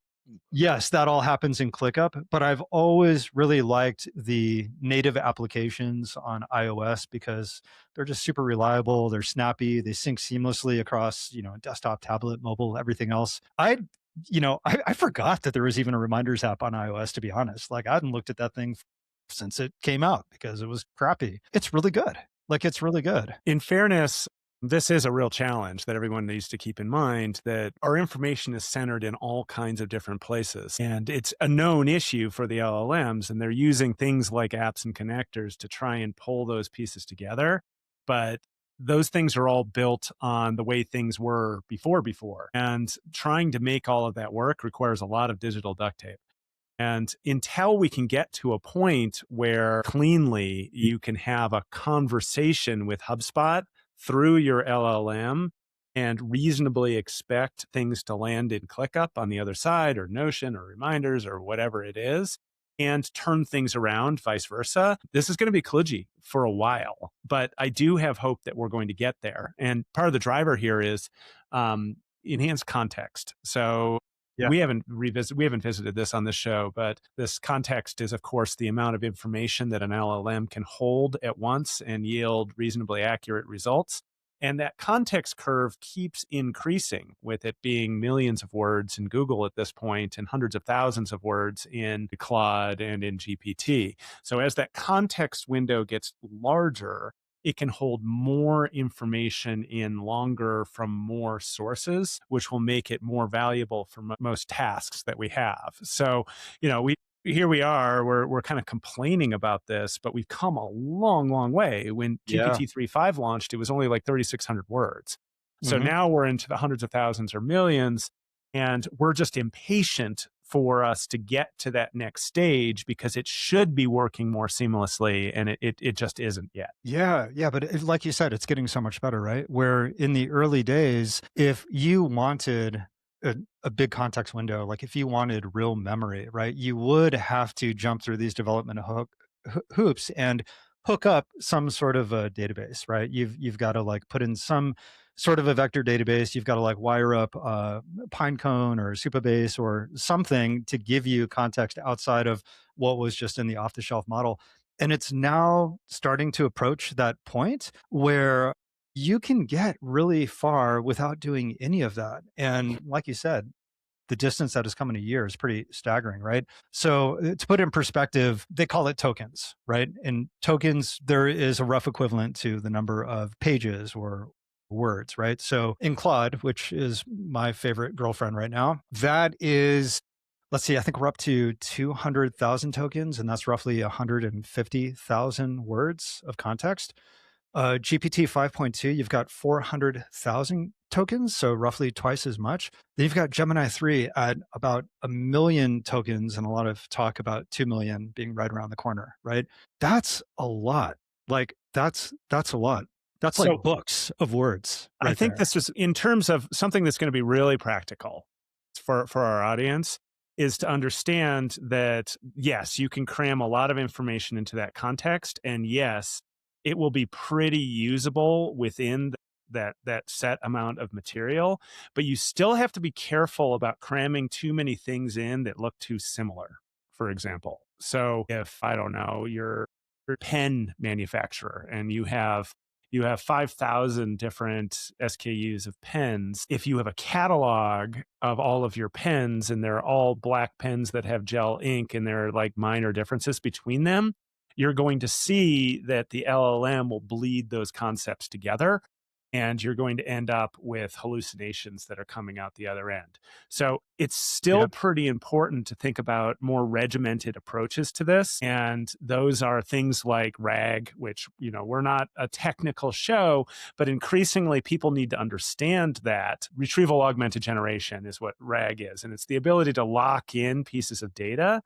S1: yes, that all happens in ClickUp, but I've always really liked the native applications on iOS because they're just super reliable. They're snappy. They sync seamlessly across, desktop, tablet, mobile, everything else. I forgot that there was even a reminders app on iOS, to be honest. Like I hadn't looked at that thing since it came out because it was crappy. It's really good. It's really good.
S2: In fairness, this is a real challenge that everyone needs to keep in mind, that our information is centered in all kinds of different places. And it's a known issue for the LLMs, and they're using things like apps and connectors to try and pull those pieces together. But those things are all built on the way things were before. And trying to make all of that work requires a lot of digital duct tape. And until we can get to a point where cleanly you can have a conversation with HubSpot through your LLM and reasonably expect things to land in ClickUp on the other side, or Notion or Reminders or whatever it is, and turn things around, vice versa, this is going to be kludgy for a while. But I do have hope that we're going to get there. And part of the driver here is enhanced context. So
S1: Yeah.
S2: we haven't visited this on the show, but this context is, of course, the amount of information that an LLM can hold at once and yield reasonably accurate results. And that context curve keeps increasing, with it being millions of words in Google at this point and hundreds of thousands of words in Claude and in GPT. So as that context window gets larger, it can hold more information in longer from more sources, which will make it more valuable for most tasks that we have. So, we here we are, we're kind of complaining about this, but we've come a long, long way. When
S1: Yeah.
S2: GPT 3.5 launched, it was only like 3,600 words. So
S1: Hmm.
S2: now we're into the hundreds of thousands or millions, and we're just impatient for us to get to that next stage because it should be working more seamlessly, and it just isn't yet.
S1: Yeah, yeah, but like you said, it's getting so much better, right? Where in the early days, if you wanted a big context window, like if you wanted real memory, right, you would have to jump through these development hoops and hook up some sort of a database, right? You've got to like put in some sort of a vector database. You've got to like wire up Pinecone or Supabase or something to give you context outside of what was just in the off-the-shelf model. And it's now starting to approach that point where you can get really far without doing any of that. And like you said, the distance that has come in a year is pretty staggering, right? So to put it in perspective, they call it tokens, right? And tokens, there is a rough equivalent to the number of pages or words, right? So in Claude, which is my favorite girlfriend right now, that is, let's see, I think we're up to 200,000 tokens, and that's roughly 150,000 words of context. GPT 5.2, you've got 400,000 tokens, so roughly twice as much. Then you've got Gemini 3 at about 1 million tokens, and a lot of talk about 2 million being right around the corner, right? That's a lot. Like, that's a lot. That's like
S2: So
S1: books of words
S2: I
S1: right
S2: think
S1: there.
S2: this is in terms of something that's going to be really practical for our audience, is to understand that, yes, you can cram a lot of information into that context. And yes, it will be pretty usable within that set amount of material, but you still have to be careful about cramming too many things in that look too similar, for example. So if, I don't know, you're a pen manufacturer and you have 5,000 different SKUs of pens. If you have a catalog of all of your pens and they're all black pens that have gel ink and there are like minor differences between them, you're going to see that the LLM will bleed those concepts together, and you're going to end up with hallucinations that are coming out the other end. So it's still
S1: Yeah.
S2: pretty important to think about more regimented approaches to this. And those are things like RAG, which, we're not a technical show, but increasingly people need to understand that retrieval augmented generation is what RAG is. And it's the ability to lock in pieces of data.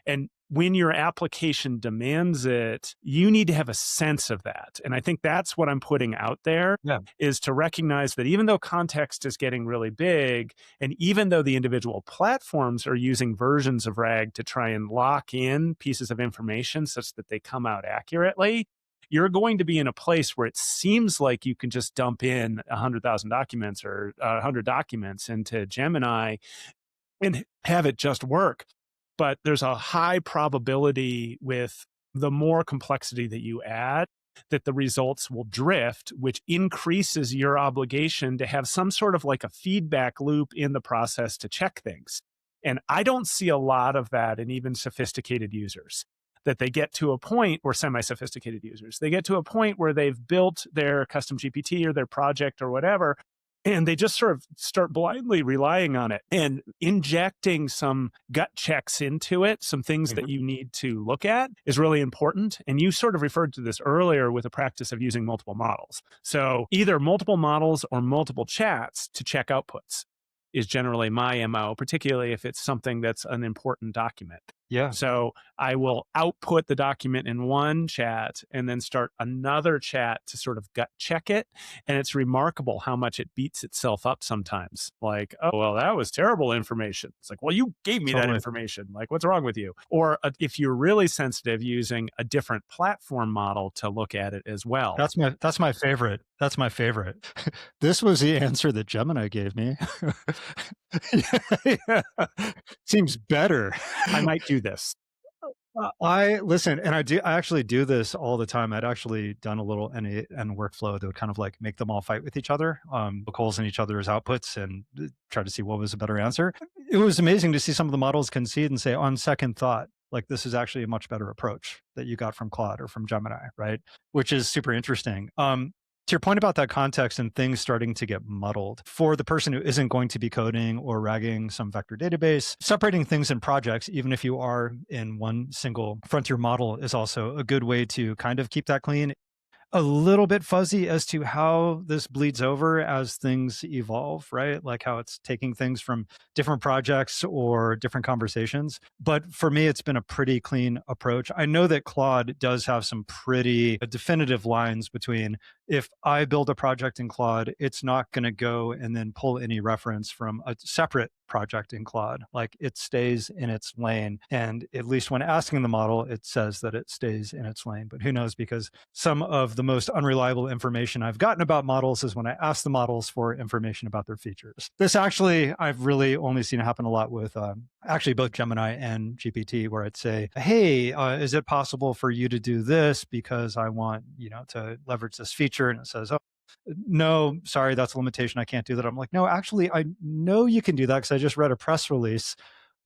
S2: And when your application demands it, you need to have a sense of that. And I think that's what I'm putting out there,
S1: Yeah.
S2: is to recognize that even though context is getting really big, and even though the individual platforms are using versions of RAG to try and lock in pieces of information such that they come out accurately, you're going to be in a place where it seems like you can just dump in 100,000 documents or 100 documents into Gemini and have it just work. But there's a high probability with the more complexity that you add that the results will drift, which increases your obligation to have some sort of like a feedback loop in the process to check things. And I don't see a lot of that in even sophisticated users, that they get to a point, or semi-sophisticated users, they get to a point where they've built their custom GPT or their project or whatever, and they just sort of start blindly relying on it, and injecting some gut checks into it, some things that
S1: Mhm.
S2: you need to look at, is really important. And you sort of referred to this earlier with the practice of using multiple models. So either multiple models or multiple chats to check outputs is generally my MO, particularly if it's something that's an important document.
S1: Yeah.
S2: So I will output the document in one chat and then start another chat to sort of gut check it. And it's remarkable how much it beats itself up sometimes. Like, oh, well, that was terrible information. It's like, well, you gave me that
S1: Totally.
S2: information. Like, what's wrong with you? Or if you're really sensitive, using a different platform model to look at it as well.
S1: That's my favorite. That's my favorite. This was the answer that Gemini gave me. Yeah. Seems better.
S2: I might do this.
S1: I listen, and I actually do this all the time. I'd actually done a little N workflow that would kind of like make them all fight with each other, poke holes in each other's outputs and try to see what was a better answer. It was amazing to see some of the models concede and say, on second thought, like this is actually a much better approach that you got from Claude or from Gemini, right? Which is super interesting. To your point about that context and things starting to get muddled, for the person who isn't going to be coding or ragging some vector database, separating things in projects, even if you are in one single frontier model, is also a good way to kind of keep that clean. A little bit fuzzy as to how this bleeds over as things evolve, right? Like how it's taking things from different projects or different conversations. But for me, it's been a pretty clean approach. I know that Claude does have some pretty definitive lines between, if I build a project in Claude, it's not going to go and then pull any reference from a separate project in Claude. Like it stays in its lane. And at least when asking the model, it says that it stays in its lane. But who knows? Because some of the most unreliable information I've gotten about models is when I ask the models for information about their features. This actually, I've really only seen it happen a lot with actually both Gemini and GPT, where I'd say, hey, is it possible for you to do this because I want, to leverage this feature? And it says, oh, no, sorry, that's a limitation. I can't do that. I'm like, no, actually, I know you can do that because I just read a press release.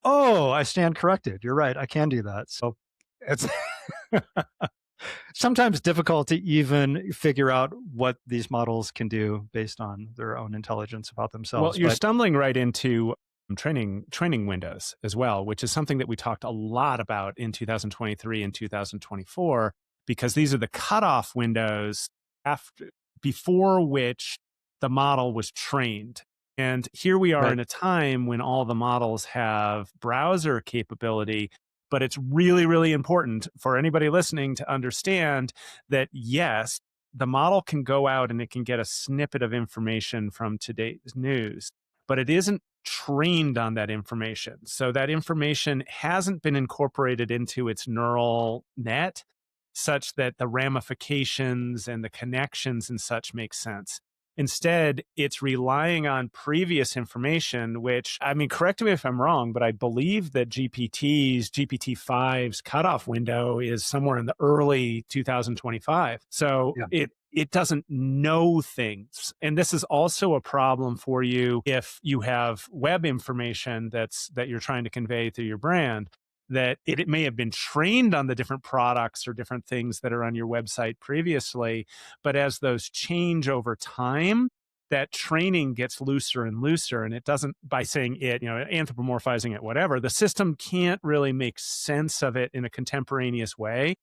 S1: Oh, I stand corrected. You're right. I can do that. So it's sometimes difficult to even figure out what these models can do based on their own intelligence about
S2: Well,
S1: themselves.
S2: you're
S1: But
S2: stumbling right into training windows as well, which is something that we talked a lot about in 2023 and 2024, because these are the cutoff windows before which the model was trained. And here we are
S1: right,
S2: in a time when all the models have browser capability, but it's really, really important for anybody listening to understand that, yes, the model can go out and it can get a snippet of information from today's news, but it isn't trained on that information. So that information hasn't been incorporated into its neural net such that the ramifications and the connections and such make sense. Instead, it's relying on previous information, which, I mean, correct me if I'm wrong, but I believe that GPT-5's cutoff window is somewhere in the early 2025. So
S1: yeah,
S2: it doesn't know things. And this is also a problem for you if you have web information that you're trying to convey through your brand, that it may have been trained on the different products or different things that are on your website previously, but as those change over time, that training gets looser and looser. And it doesn't, by saying it, anthropomorphizing it, whatever, the system can't really make sense of it in a contemporaneous way,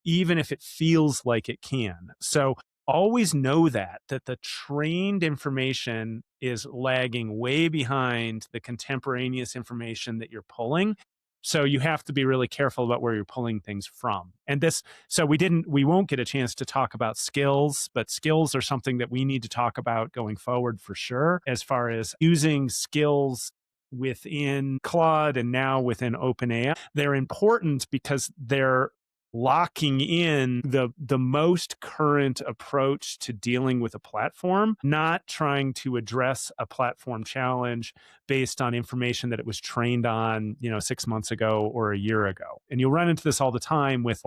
S2: even if it feels like it can. So always know that the trained information is lagging way behind the contemporaneous information that you're pulling. So you have to be really careful about where you're pulling things from. And so we won't get a chance to talk about skills, but skills are something that we need to talk about going forward for sure, as far as using skills within Claude and now within OpenAI. They're important because they're locking in the most current approach to dealing with a platform, not trying to address a platform challenge based on information that it was trained on, 6 months ago or a year ago. And you'll run into this all the time with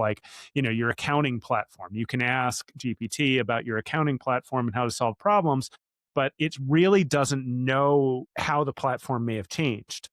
S2: your accounting platform. You can ask GPT about your accounting platform and how to solve problems, but it really doesn't know how the platform may have changed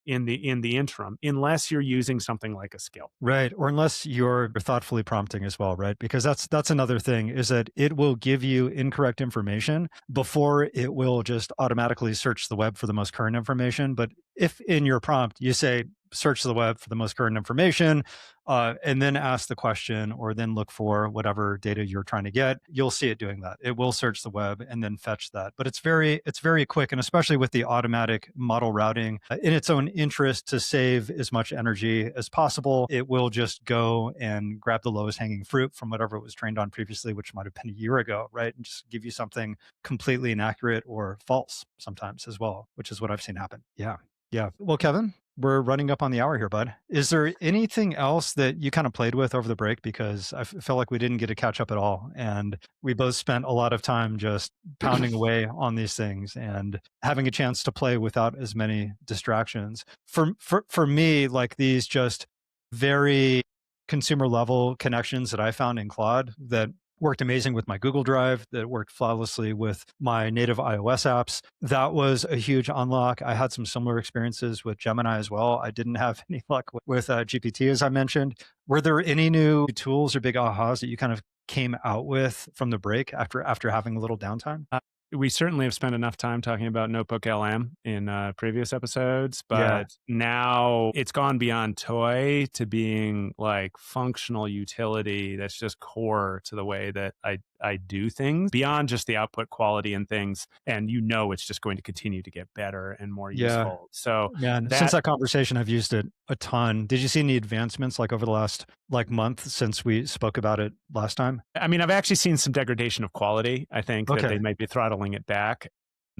S2: in the interim, unless you're using something like a skill.
S1: right. Or unless you're thoughtfully prompting as well, right? Because that's another thing, is that it will give you incorrect information before it will just automatically search the web for the most current information. But if in your prompt you say, search the web for the most current information, and then ask the question, or then look for whatever data you're trying to get, you'll see it doing that. It will search the web and then fetch that. But it's very quick, and especially with the automatic model routing, in its own interest to save as much energy as possible, it will just go and grab the lowest hanging fruit from whatever it was trained on previously, which might have been a year ago, right? And just give you something completely inaccurate or false sometimes as well, which is what I've seen happen. Yeah. Yeah. Well, Kevin, we're running up on the hour here, bud. Is there anything else that you kind of played with over the break? Because felt like we didn't get to catch up at all. And we both spent a lot of time just pounding away on these things and having a chance to play without as many distractions. For me, like these just very consumer level connections that I found in Claude that worked amazing with my Google Drive, that worked flawlessly with my native iOS apps. That was a huge unlock. I had some similar experiences with Gemini as well. I didn't have any luck with GPT, as I mentioned. Were there any new tools or big ahas that you kind of came out with from the break after having a little downtime?
S2: We certainly have spent enough time talking about NotebookLM in previous episodes,
S1: Yeah.
S2: but now it's gone beyond toy to being like functional utility that's just core to the way that I do things beyond just the output quality and things. And it's just going to continue to get better and more
S1: Yeah.
S2: useful. So
S1: Man, since that conversation, I've used it a ton. Did you see any advancements like over the last month since we spoke about it last time?
S2: I mean, I've actually seen some degradation of quality. I think that they might be throttling it back.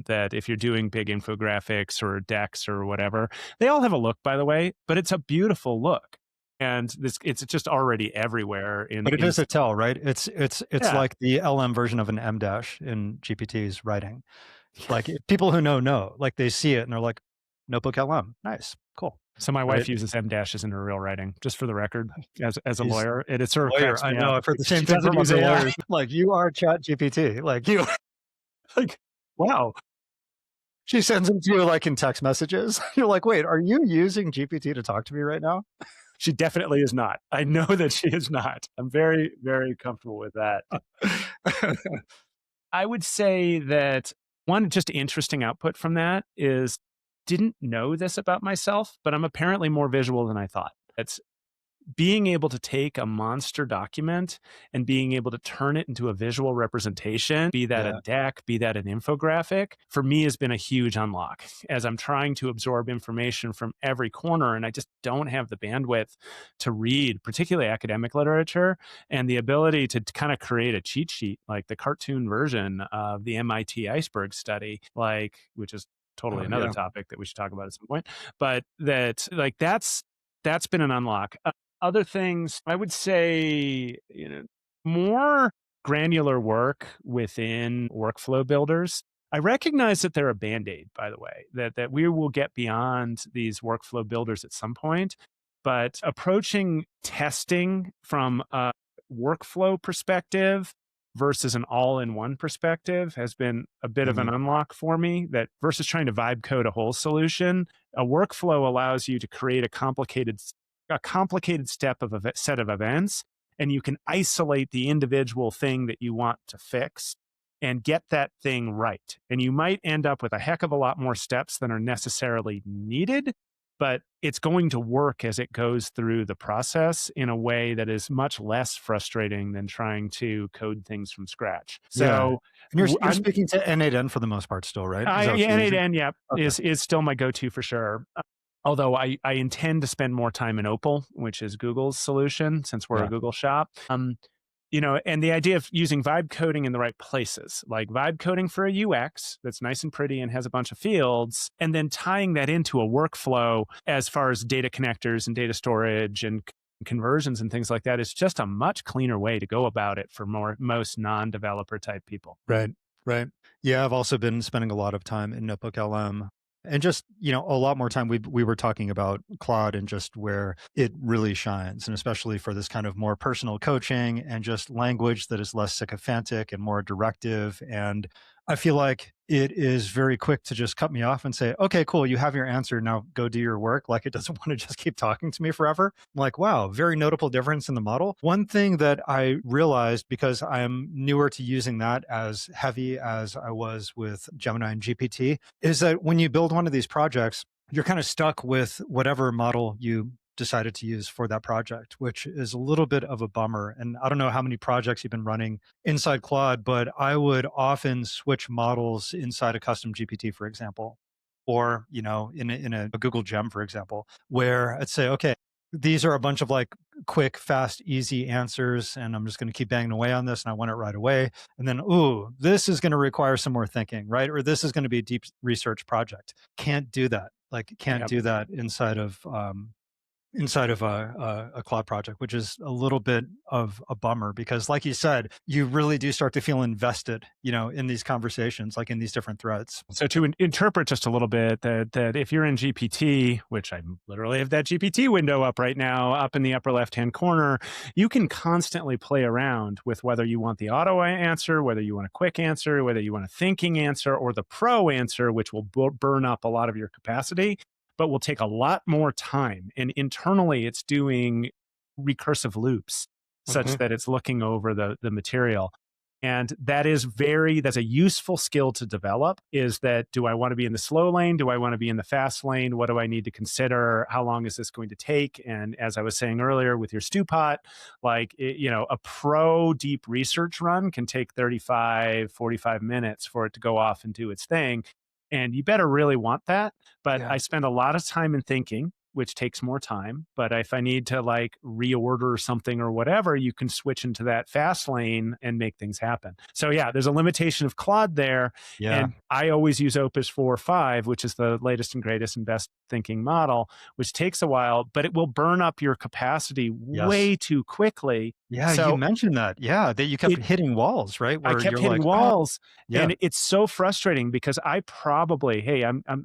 S2: That if you're doing big infographics or decks or whatever, they all have a look, by the way, but it's a beautiful look. And it's just already everywhere.
S1: But it is a tell, right? It's
S2: Yeah.
S1: like the LM version of an M dash in GPT's writing. Like people who know, like they see it and they're like, Notebook LM, nice, cool.
S2: So my
S1: Right?
S2: wife uses M dashes in her real writing, just for the record, as a
S1: She's
S2: lawyer. It sort of
S1: lawyer.
S2: cracks
S1: I
S2: me
S1: know.
S2: up.
S1: I've heard the
S2: She
S1: same thing
S2: doesn't
S1: from
S2: use
S1: other
S2: AI.
S1: lawyers. Like you are Chat GPT. Like you, like wow. She sends them to you like in text messages. You're like, wait, are you using GPT to talk to me right now?
S2: She definitely is not. I know that she is not. I'm very, very comfortable with that. I would say that one just interesting output from that is didn't know this about myself, but I'm apparently more visual than I thought. It's being able to take a monster document and being able to turn it into a visual representation, be that a
S1: Yeah.
S2: deck, be that an infographic, for me has been a huge unlock as I'm trying to absorb information from every corner. And I just don't have the bandwidth to read, particularly academic literature, and the ability to kind of create a cheat sheet, like the cartoon version of the MIT iceberg study, which is totally
S1: Oh
S2: another
S1: yeah.
S2: topic that we should talk about at some point. But that's been an unlock. Other things, I would say, more granular work within workflow builders. I recognize that they're a band-aid, by the way, that we will get beyond these workflow builders at some point. But approaching testing from a workflow perspective versus an all-in-one perspective has been a bit of an unlock for me, that versus trying to vibe code a whole solution. A workflow allows you to create a complicated step of a set of events, and you can isolate the individual thing that you want to fix and get that thing right. And you might end up with a heck of a lot more steps than are necessarily needed, but it's going to work as it goes through the process in a way that is much less frustrating than trying to code things from scratch. So
S1: And you're speaking to N8N for the most part still, right? Is that what you're using?
S2: N8N,
S1: Okay.
S2: is still my go-to for sure. Although I intend to spend more time in Opal, which is Google's solution, since we're a Google shop. And the idea of using vibe coding in the right places, like vibe coding for a UX that's nice and pretty and has a bunch of fields, and then tying that into a workflow as far as data connectors and data storage and conversions and things like that is just a much cleaner way to go about it for most non-developer type people.
S1: Right. Right. Yeah, I've also been spending a lot of time in NotebookLM and just, a lot more time. We were talking about Claude and just where it really shines, and especially for this kind of more personal coaching and just language that is less sycophantic and more directive. And I feel like it is very quick to just cut me off and say, okay, cool, you have your answer. Now go do your work. Like it doesn't want to just keep talking to me forever. I'm like, wow, very notable difference in the model. One thing that I realized, because I'm newer to using that as heavy as I was with Gemini and GPT, is that when you build one of these projects, you're kind of stuck with whatever model you decided to use for that project, which is a little bit of a bummer. And I don't know how many projects you've been running inside Claude, but I would often switch models inside a custom GPT, for example, or, in a Google Gem, for example, where I'd say, okay, these are a bunch of like quick, fast, easy answers, and I'm just going to keep banging away on this, and I want it right away. And then, ooh, this is going to require some more thinking, right? Or this is going to be a deep research project. Can't do that. Like can't
S2: Yep.
S1: do that inside of a Claude project, which is a little bit of a bummer because, like you said, you really do start to feel invested, in these conversations, like in these different threads.
S2: So to interpret just a little bit that if you're in GPT, which I literally have that GPT window up right now, up in the upper left-hand corner, you can constantly play around with whether you want the auto answer, whether you want a quick answer, whether you want a thinking answer, or the pro answer, which will burn up a lot of your capacity, but will take a lot more time. And internally, it's doing recursive loops such that it's looking over the material. And that's a useful skill to develop, is that, do I want to be in the slow lane? Do I want to be in the fast lane? What do I need to consider? How long is this going to take? And as I was saying earlier with your stew pot, a pro deep research run can take 35, 45 minutes for it to go off and do its thing. And you better really want that. But
S1: Yeah.
S2: I spend a lot of time in thinking, which takes more time. But if I need to reorder something or whatever, you can switch into that fast lane and make things happen. So yeah, there's a limitation of Claude there.
S1: Yeah.
S2: And I always use Opus 4.5, which is the latest and greatest and best thinking model, which takes a while, but it will burn up your capacity way too quickly.
S1: Yeah,
S2: So
S1: you mentioned that. Yeah, that you kept hitting walls, right?
S2: I
S1: Where
S2: kept
S1: you're
S2: hitting
S1: like,
S2: walls,
S1: yeah,
S2: and it's so frustrating because I'm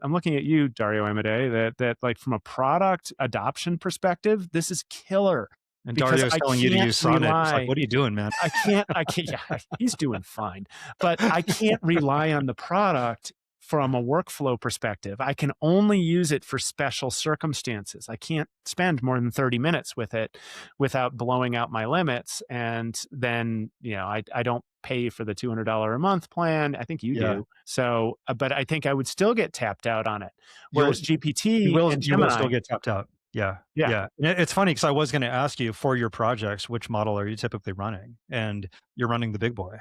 S2: looking at you, Dario Amade, that from a product adoption perspective, this is killer
S1: and
S2: because
S1: Dario's
S2: I
S1: telling you to
S2: can't
S1: use Sonnet. It's like,
S2: rely.
S1: what are you doing, man?
S2: I can't. Yeah, he's doing fine, but I can't rely on the product from a workflow perspective. I can only use it for special circumstances. I can't spend more than 30 minutes with it without blowing out my limits. And then, I don't pay for the $200 a month plan. I think you
S1: Yeah.
S2: do. So, but I think I would still get tapped out on it.
S1: You'll
S2: Whereas GPT
S1: you will
S2: and
S1: you will still
S2: Gemini,
S1: get tapped out. Yeah.
S2: yeah,
S1: Yeah. And it's funny because I was going to ask you, for your projects, which model are you typically running? And you're running the big boy.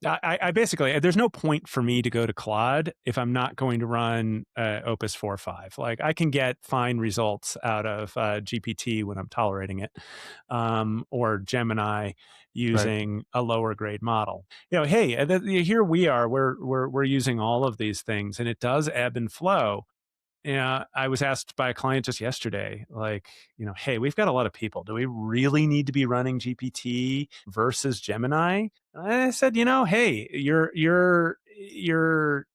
S2: I basically, there's no point for me to go to Claude if I'm not going to run Opus 4.5. Like, I can get fine results out of GPT when I'm tolerating it, or Gemini using a lower grade model. Hey, here we are. We're using all of these things, and it does ebb and flow. Yeah, I was asked by a client just yesterday, hey, we've got a lot of people. Do we really need to be running GPT versus Gemini? And I said, hey, you're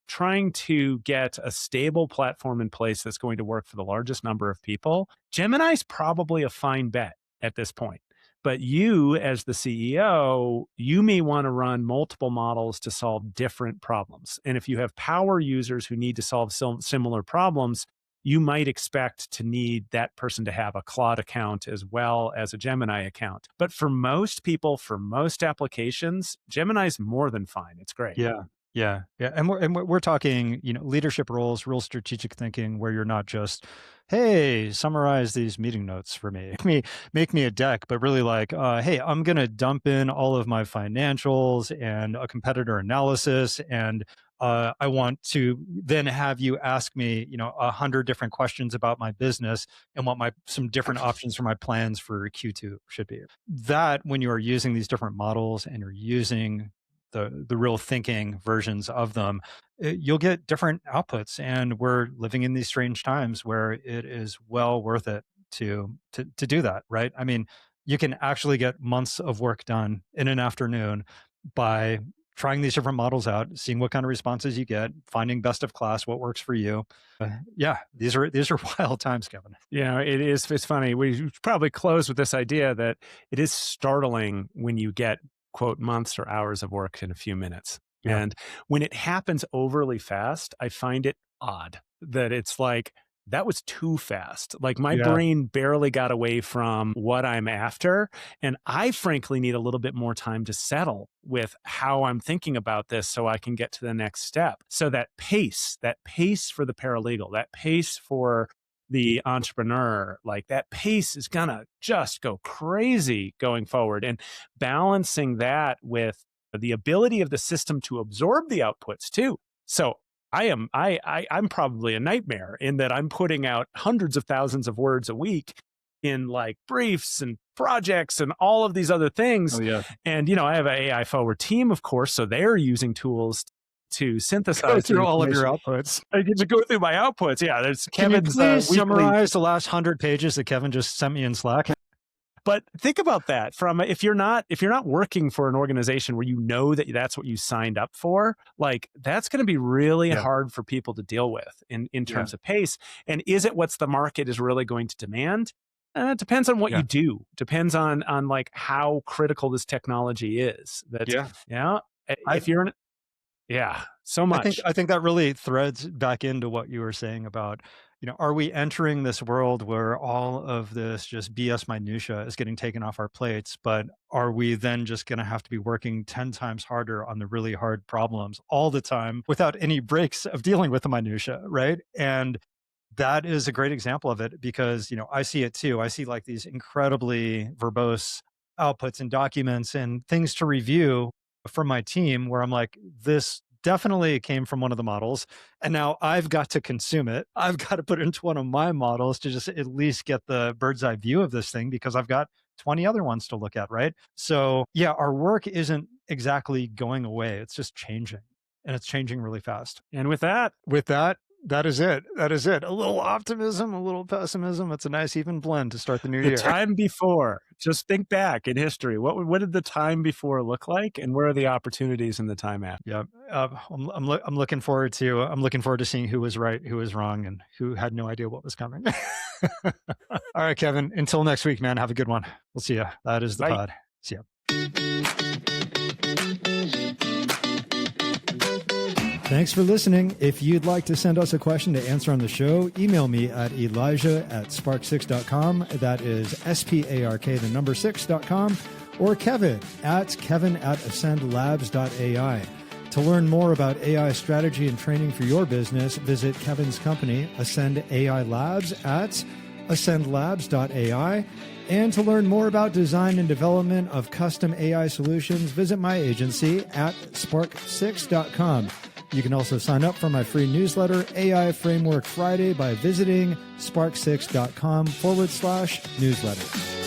S2: trying to get a stable platform in place that's going to work for the largest number of people. Gemini's probably a fine bet at this point. But you, as the CEO, you may want to run multiple models to solve different problems. And if you have power users who need to solve similar problems, you might expect to need that person to have a Claude account as well as a Gemini account. But for most people, for most applications, Gemini's more than fine. It's great.
S1: Yeah. Yeah. Yeah. And we're talking, leadership roles, real strategic thinking, where you're not just, hey, summarize these meeting notes for me. Make me a deck, but really like, hey, I'm gonna dump in all of my financials and a competitor analysis, and I want to then have you ask me, 100 different questions about my business and what some different options for my plans for Q2 should be. That, when you are using these different models and you're using the real thinking versions of them, you'll get different outputs. And we're living in these strange times where it is well worth it to do that, right? I mean, you can actually get months of work done in an afternoon by trying these different models out, seeing what kind of responses you get, finding best of class, what works for you. Yeah, these are wild times, Kevin.
S2: It is. It's funny. We should probably close with this idea that it is startling when you get, quote, months or hours of work in a few minutes.
S1: Yeah.
S2: And when it happens overly fast, I find it odd that it's like, that was too fast. Like, my brain barely got away from what I'm after. And I frankly need a little bit more time to settle with how I'm thinking about this so I can get to the next step. So that pace for the paralegal, that pace for the entrepreneur, like, that pace is gonna just go crazy going forward. And balancing that with the ability of the system to absorb the outputs too. So I'm probably a nightmare in that I'm putting out hundreds of thousands of words a week in like briefs and projects and all of these other things.
S1: Oh, yeah.
S2: And, I have an AI forward team, of course, so they're using tools to synthesize
S1: Go through all of your
S2: information.
S1: outputs.
S2: I get to go through my outputs. Yeah, there's
S1: Can you
S2: Kevin's
S1: please
S2: weekly.
S1: summarize the last 100 pages that Kevin just sent me in Slack?
S2: But think about that from if you're not working for an organization where you know that that's what you signed up for, like that's going to be really hard for people to deal with in terms of pace. And is it what's the market is really going to demand? It depends on what you do. Depends on like how critical this technology is. That's, if you're in, so much.
S1: I think that really threads back into what you were saying about, are we entering this world where all of this just BS minutia is getting taken off our plates, but are we then just going to have to be working 10 times harder on the really hard problems all the time without any breaks of dealing with the minutia, right? And that is a great example of it because, I see it too. I see like these incredibly verbose outputs and documents and things to review from my team where I'm like, this definitely came from one of the models. And now I've got to consume it. I've got to put it into one of my models to just at least get the bird's eye view of this thing because I've got 20 other ones to look at, right? So yeah, our work isn't exactly going away. It's just changing and it's changing really fast.
S2: And with that,
S1: that is it. That is it. A little optimism, a little pessimism. It's a nice even blend to start the new year.
S2: The time before, just think back in history. What did the time before look like, and where are the opportunities in the time after?
S1: Yeah, I'm looking forward to seeing who was right, who was wrong, and who had no idea what was coming. All right, Kevin. Until next week, man. Have a good one. We'll see you. That is the pod. See ya. Thanks for listening. If you'd like to send us a question to answer on the show, email me at elijah@spark6.com. That is SPARK6.com, or Kevin at ascendlabs.ai. To learn more about AI strategy and training for your business, visit Kevin's company, Ascend AI Labs, at ascendlabs.ai. And to learn more about design and development of custom AI solutions, visit my agency at spark6.com. You can also sign up for my free newsletter, AI Framework Friday, by visiting spark6.com/newsletter.